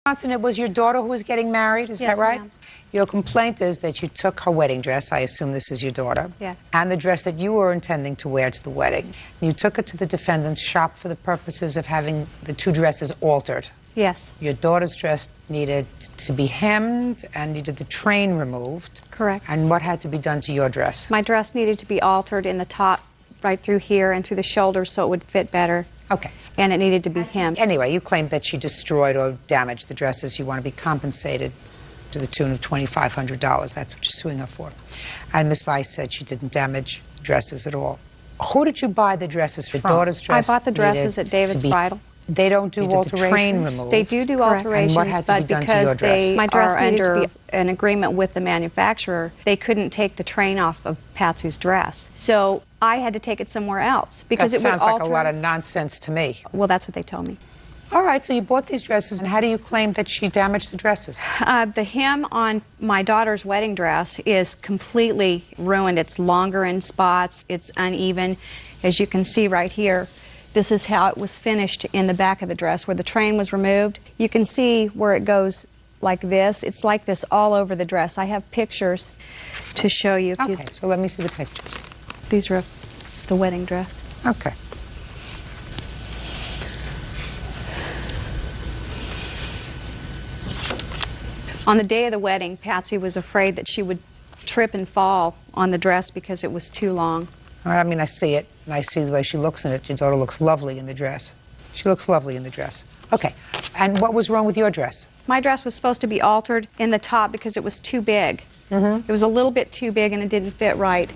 Johnson, it was your daughter who was getting married, is that right? Ma'am. Your complaint is that you took her wedding dress, I assume this is your daughter, Yes. and the dress that you were intending to wear to the wedding. You took it to the defendant's shop for the purposes of having the two dresses altered. Yes. Your daughter's dress needed to be hemmed and needed the train removed. Correct. And what had to be done to your dress? My dress needed to be altered in the top, right through here and through the shoulders so it would fit better. Okay. And it needed to be hemmed. Anyway, you claimed that she destroyed or damaged the dresses. You want to be compensated to the tune of $2,500. That's what you're suing her for. And Ms. Weiss said she didn't damage dresses at all. Who did you buy the dresses from? Your daughter's dress. I bought the dresses at David's Bridal. They don't do alterations? The train removed. They do Correct. alterations, and what had to be done to your dress? My dress needed to be an agreement with the manufacturer. They couldn't take the train off of Patsy's dress. So I had to take it somewhere else because it would alter. Sounds like a lot of nonsense to me. Well, that's what they told me. All right, so you bought these dresses, and how do you claim that she damaged the dresses? The hem on my daughter's wedding dress is completely ruined. It's longer in spots. It's uneven. As you can see right here, this is how it was finished in the back of the dress, where the train was removed. You can see where it goes like this. It's like this all over the dress. I have pictures to show you. Okay, so let me see the pictures. These are the wedding dress. Okay. On the day of the wedding, Patsy was afraid that she would trip and fall on the dress because it was too long. All right, I mean, I see it, and I see the way she looks in it. Your daughter looks lovely in the dress. She looks lovely in the dress. Okay, and what was wrong with your dress? My dress was supposed to be altered in the top because it was too big. It was a little bit too big, and it didn't fit right.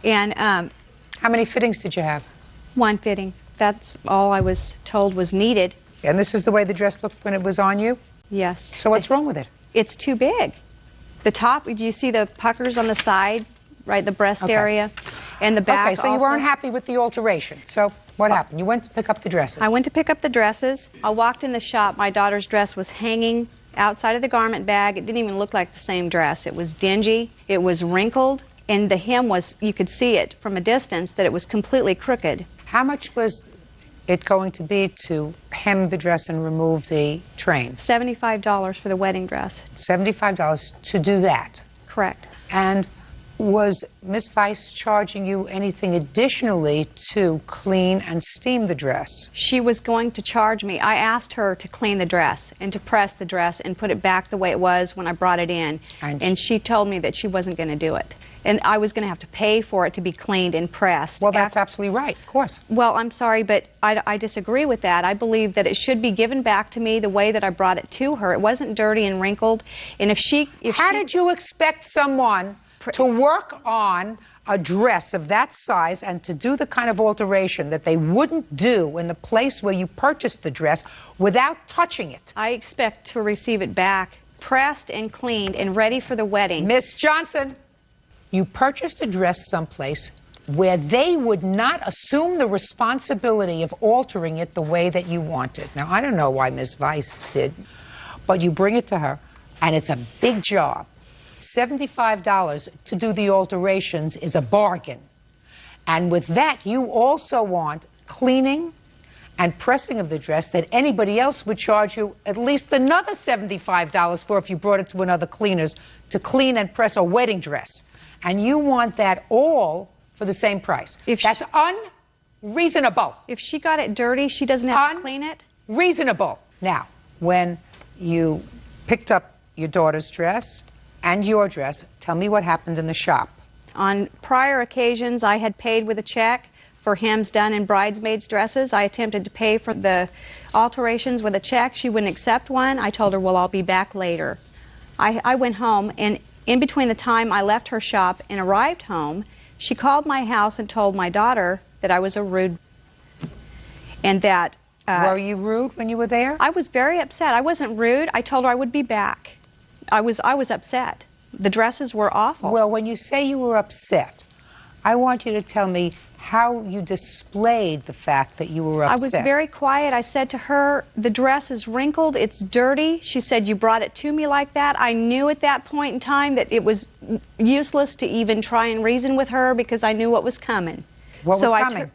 And how many fittings did you have? One fitting. That's all I was told was needed. And this is the way the dress looked when it was on you? Yes. So what's wrong with it? It's too big. The top, do you see the puckers on the side, right, the breast area, and the back so you weren't happy with the alteration. So what happened? You went to pick up the dresses. I went to pick up the dresses. I walked in the shop. My daughter's dress was hanging outside of the garment bag. It didn't even look like the same dress. It was dingy. It was wrinkled. And the hem was, you could see it from a distance, that it was completely crooked. How much was it going to be to hem the dress and remove the train? $75 for the wedding dress. $75 to do that? Correct. And was Ms. Weiss charging you anything additionally to clean and steam the dress? She was going to charge me. I asked her to clean the dress and to press the dress and put it back the way it was when I brought it in. And she told me that she wasn't going to do it. And I was going to have to pay for it to be cleaned and pressed. Well, that's absolutely right, of course. Well, I'm sorry, but I disagree with that. I believe that it should be given back to me the way that I brought it to her. It wasn't dirty and wrinkled. And How did you expect someone to work on a dress of that size and to do the kind of alteration that they wouldn't do in the place where you purchased the dress without touching it? I expect to receive it back, pressed and cleaned and ready for the wedding. Miss Johnson, you purchased a dress someplace where they would not assume the responsibility of altering it the way that you wanted. Now, I don't know why Ms. Weiss did, but you bring it to her, and it's a big job. $75 to do the alterations is a bargain. And with that, you also want cleaning and pressing of the dress that anybody else would charge you at least another $75 for if you brought it to another cleaner's to clean and press a wedding dress. And you want that all for the same price. That's unreasonable. If she got it dirty, she doesn't have to clean it? Unreasonable. Now, when you picked up your daughter's dress and your dress, tell me what happened in the shop. On prior occasions, I had paid with a check for hems done in bridesmaids' dresses. I attempted to pay for the alterations with a check. She wouldn't accept one. I told her, well, I'll be back later. I went home, and in between the time I left her shop and arrived home, she called my house and told my daughter that I was a rude, and that... Were you rude when you were there? I was very upset. I wasn't rude. I told her I would be back. I was upset. The dresses were awful. Well, when you say you were upset, I want you to tell me how you displayed the fact that you were upset. I was very quiet. I said to her, the dress is wrinkled, it's dirty. She said, you brought it to me like that. I knew at that point in time that it was useless to even try and reason with her because I knew what was coming. What was coming?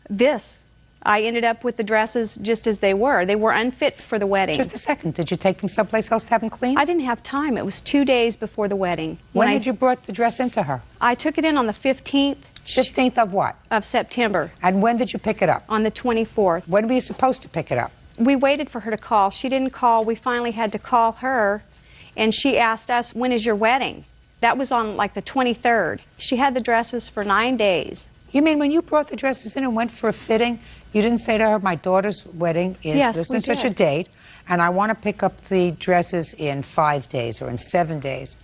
This. I ended up with the dresses just as they were. They were unfit for the wedding. Just a second. Did you take them someplace else to have them cleaned? I didn't have time. It was 2 days before the wedding. When did you brought the dress into her? I took it in on the 15th. 15th of what? Of September. And when did you pick it up? On the 24th. When were you supposed to pick it up? We waited for her to call. She didn't call. We finally had to call her, and she asked us, when is your wedding? That was on like the 23rd. She had the dresses for 9 days. You mean when you brought the dresses in and went for a fitting, you didn't say to her, my daughter's wedding is this and such a date, and I want to pick up the dresses in 5 days or in 7 days?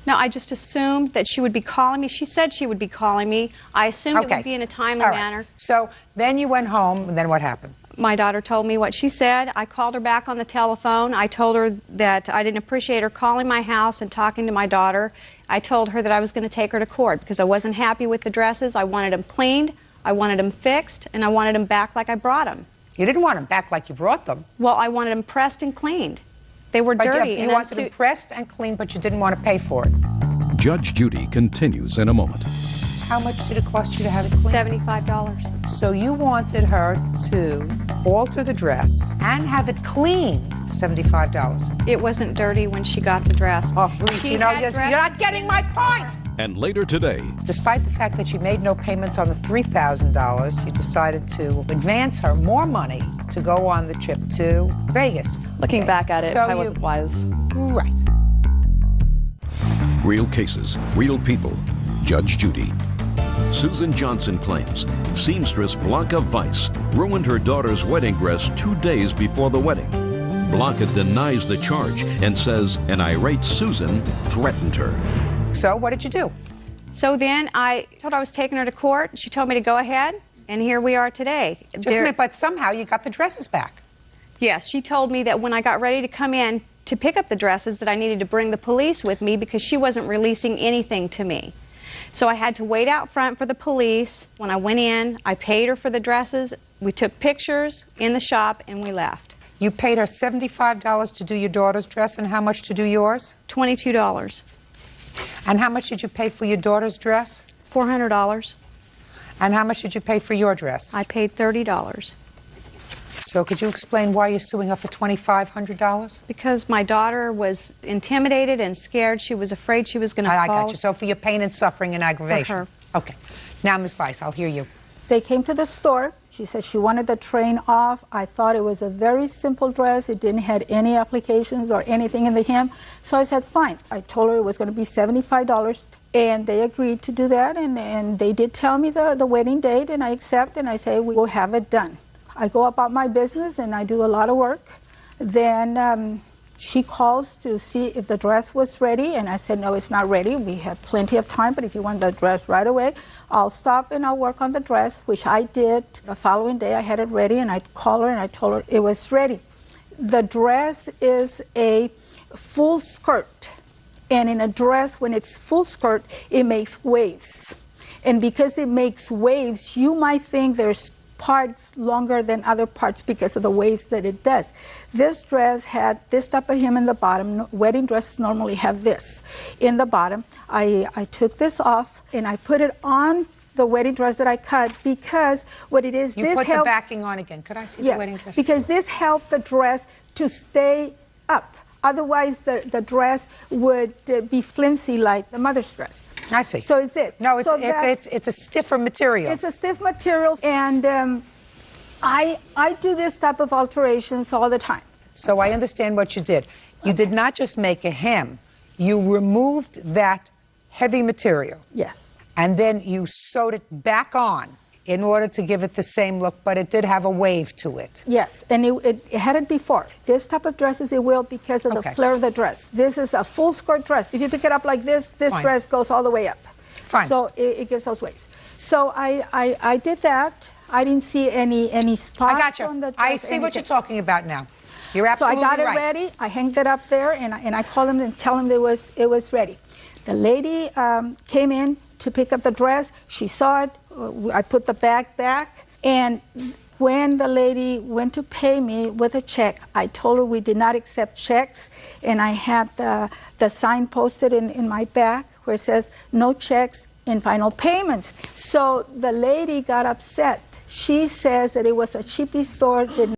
No, I just assumed that she would be calling me. She said she would be calling me. I assumed it would be in a timely manner. So then you went home, and then what happened? My daughter told me what she said. I called her back on the telephone. I told her that I didn't appreciate her calling my house and talking to my daughter. I told her that I was going to take her to court because I wasn't happy with the dresses. I wanted them cleaned, I wanted them fixed, and I wanted them back like I brought them. You didn't want them back like you brought them. Well, I wanted them pressed and cleaned. They were dirty. You wanted them pressed and cleaned, but you didn't want to pay for it. Judge Judy continues in a moment. How much did it cost you to have it cleaned? $75. So you wanted her to alter the dress and have it cleaned for $75. It wasn't dirty when she got the dress. Oh, please, you know, you're not getting my point. And later today, despite the fact that she made no payments on the $3,000, you decided to advance her more money to go on the trip to Vegas. Looking back at it, I wasn't wise. Right. real cases, real people. Judge Judy. Susan Johnson claims seamstress Blanca Weiss ruined her daughter's wedding dress 2 days before the wedding. Blanca denies the charge and says an irate Susan threatened her. So what did you do? So then I told her I was taking her to court. She told me to go ahead, and here we are today. Just a minute, but somehow you got the dresses back. Yes, she told me that when I got ready to come in to pick up the dresses that I needed to bring the police with me because she wasn't releasing anything to me. So I had to wait out front for the police. When I went in, I paid her for the dresses. We took pictures in the shop, and we left. You paid her $75 to do your daughter's dress, and how much to do yours? $22. And how much did you pay for your daughter's dress? $400. And how much did you pay for your dress? I paid $30. So could you explain why you're suing her for $2,500? Because my daughter was intimidated and scared. She was afraid she was going to fall. I got you. So for your pain and suffering and aggravation. For her. Okay. Now, Ms. Weiss, I'll hear you. They came to the store. She said she wanted the train off. I thought it was a very simple dress. It didn't have any applications or anything in the hem. So I said, fine. I told her it was going to be $75, and they agreed to do that. And they did tell me the wedding date, and I accept, and I say, we will have it done. I go about my business, and I do a lot of work. Then she calls to see if the dress was ready, and I said, no, it's not ready. We have plenty of time, but if you want the dress right away, I'll stop and I'll work on the dress, which I did. The following day, I had it ready, and I called her, and I told her it was ready. The dress is a full skirt, and in a dress, when it's full skirt, it makes waves. And because it makes waves, you might think there's parts longer than other parts because of the waves that it does. This dress had this type of hem in the bottom. Wedding dresses normally have this in the bottom. I took this off and I put it on the wedding dress that I cut because what it is, you this put helps, the backing on again. Could I see yes, the wedding dress? Because this helped the dress to stay up. Otherwise, the dress would be flimsy like the mother's dress. I see. So it's this. No, so it's a stiffer material. It's a stiff material, and I do this type of alterations all the time. So I understand what you did. You did not just make a hem. You removed that heavy material. Yes. And then you sewed it back on in order to give it the same look, but it did have a wave to it. Yes, and it had it before. This type of dresses, it will because of the flare of the dress. This is a full skirt dress. If you pick it up like this, this dress goes all the way up. Fine. So it gives those waves. So I did that. I didn't see any spots I got you. on the dress. I see what you're talking about now. You're absolutely right. So I got it ready. I hanged it up there, and I called them and tell them it was ready. The lady came in to pick up the dress. She saw it. I put the bag back, and when the lady went to pay me with a check, I told her we did not accept checks, and I had the sign posted in my bag where it says no checks in final payments. So the lady got upset. She says that it was a cheapy store, did